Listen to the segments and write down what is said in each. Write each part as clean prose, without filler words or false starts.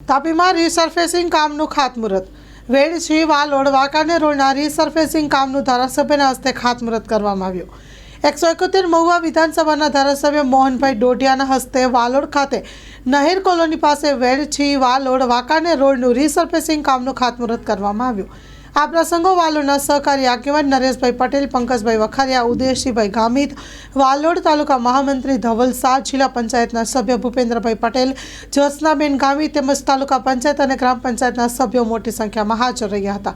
તાપીમાં resurfacing કામનું ખાતમુહૂર્ત વેડછી વાલોડ વાંકાનેર રોડના રીસર્ફેસિંગ કામનું ધારાસભ્યના હસ્તે ખાતમુહૂર્ત કરવામાં આવ્યું। 171 મહુવા વિધાનસભાના ધારાસભ્ય મોહનભાઈ ડોડિયાના હસ્તે વાલોડ ખાતે નહેર કોલોની પાસે વેડછી વાલોડ વાંકાનેર રોડનું રીસર્ફેસિંગ કામનું ખાતમુહૂર્ત કરવામાં આવ્યું। આ પ્રસંગો વાલોડના સહકારી આગેવાન નરેશભાઈ પટેલ, પંકજભાઈ વખારિયા, ઉદયસિંહભાઈ ગામિત, વાલોડ તાલુકા મહામંત્રી ધવલ શાહ, જિલ્લા પંચાયતના સભ્ય ભૂપેન્દ્રભાઈ પટેલ, જ્યોત્સનાબેન ગામિત તેમજ તાલુકા પંચાયત અને ગ્રામ પંચાયતના સભ્યો મોટી સંખ્યામાં હાજર રહ્યા હતા।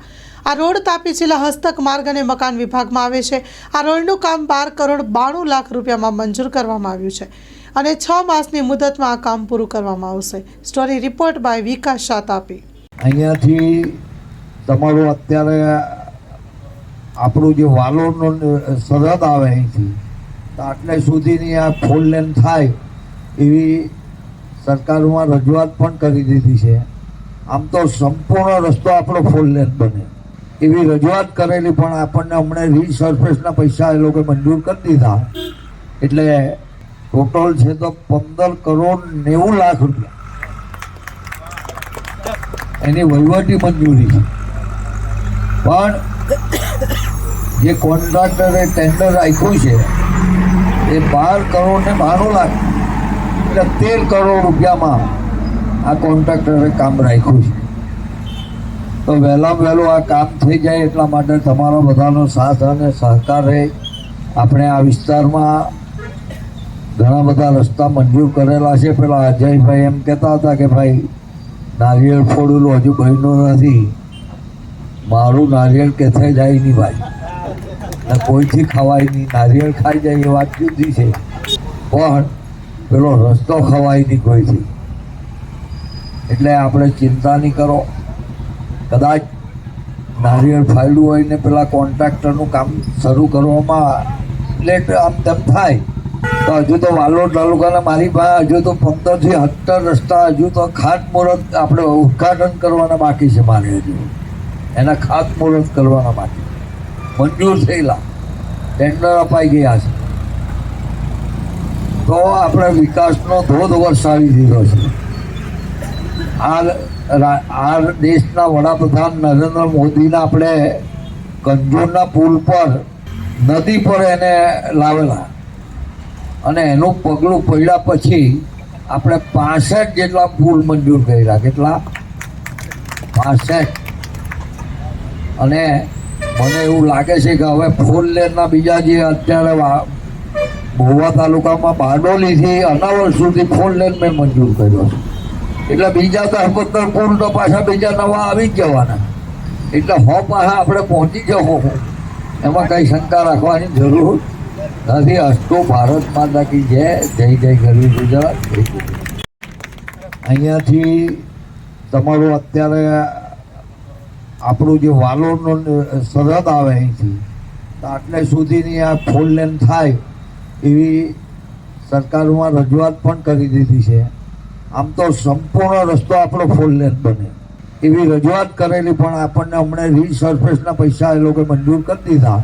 આ રોડ તાપી જિલ્લા હસ્તક માર્ગ અને મકાન વિભાગમાં આવે છે। આ રોડનું કામ 12 કરોડ 92 લાખ રૂપિયામાં મંજૂર કરવામાં આવ્યું છે અને 6 માસની મુદતમાં આ કામ પૂરું કરવામાં આવશે। સ્ટોરી રિપોર્ટ બાય વિકાસ શાહ, તાપી। અહીંયાથી તમારું અત્યારે આપણું જે વાલોડનો સરહદ આવે અહીંથી તો આટલે સુધીની આ 4 લેન થાય એવી સરકારમાં રજૂઆત પણ કરી દીધી છે। આમ તો સંપૂર્ણ રસ્તો આપણો 4 લેન બને એવી રજૂઆત કરેલી, પણ આપણને હમણાં રીસર્ફેસના પૈસા એ લોકો મંજૂર કરી દીધા, એટલે ટોટલ છે તો 15 કરોડ 90 લાખ રૂપિયા એની વહીવટી મંજૂરી છે। પણ જે કોન્ટ્રાક્ટરે ટેન્ડર રાખ્યું છે એ 12 કરોડ ને 92 લાખ એટલે 13 કરોડ રૂપિયામાં આ કોન્ટ્રાક્ટરે કામ રાખ્યું છે। તો વહેલામાં વહેલું આ કામ થઈ જાય એટલા માટે તમારા બધાનો સાથ અને સહકાર રહે। આપણે આ વિસ્તારમાં ઘણા બધા રસ્તા મંજૂર કરેલા છે। પેલા અજયભાઈ એમ કહેતા હતા કે ભાઈ નારિયેળ ફોડેલું હજુ બન્યું નથી, મારું નારિયેળ કેથે જાય નહીં ભાઈ, કોઈથી ખવાય નહીં, નારિયેળ ખાઈ જાય એ વાત જુદી છે, પણ પેલો રસ્તો ખવાય નહીં કોઈથી। એટલે આપણે ચિંતા નહીં કરો, કદાચ નારિયેળ ફાડ્યું હોય ને પેલા કોન્ટ્રાક્ટરનું કામ શરૂ કરવામાં લેટ આમ તેમ થાય તો હજુ તો વાલોડ તાલુકાના મારી પાસે હજુ તો 15 થી 17 રસ્તા હજુ તો ખાતમુહૂર્ત આપણે ઉદ્ઘાટન કરવાના બાકી છે। મારે હજુ એના ખાતમુહૂર્ત કરવાના બાકી, મંજૂર થયેલા, ટેન્ડર અપાઈ ગયા છે, તો આપણે વિકાસનો ધોધ વરસાવી દીધો છે। આ દેશના વડાપ્રધાન નરેન્દ્ર મોદીના આપણે કંજોરના પુલ પર નદી પર એને લાવેલા અને એનું પગલું પડ્યા પછી આપણે 65 જેટલા પુલ મંજૂર કર્યા। કેટલા? 65। અને મને એવું લાગે છે કે હવે 4 લેનના બીજા જે અત્યારે મહુવા તાલુકામાં બારડોલીથી અનાવર સુધી 4 લેન મેં મંજૂર કર્યો છે, એટલે બીજા 15 પુલ તો પાછા બીજા નવા આવી જ જવાના, એટલે પાછા આપણે પહોંચી જવું, એમાં કંઈ શંકા રાખવાની જરૂર નથી। અસ્તો ભારત માતા કી જય, જય જય ગરવી ગુજરાત। અહીંયાથી તમારું અત્યારે આપણું જે વાલોડનો સરહદ આવે અહીંથી તો આટલે સુધીની આ 4 લેન થાય એવી સરકારમાં રજૂઆત પણ કરી દીધી છે। આમ તો સંપૂર્ણ રસ્તો આપણો 4 લેન બને એવી રજૂઆત કરેલી, પણ આપણને હમણાં રીસર્ફેસના પૈસા એ લોકો મંજૂર કરી દીધા,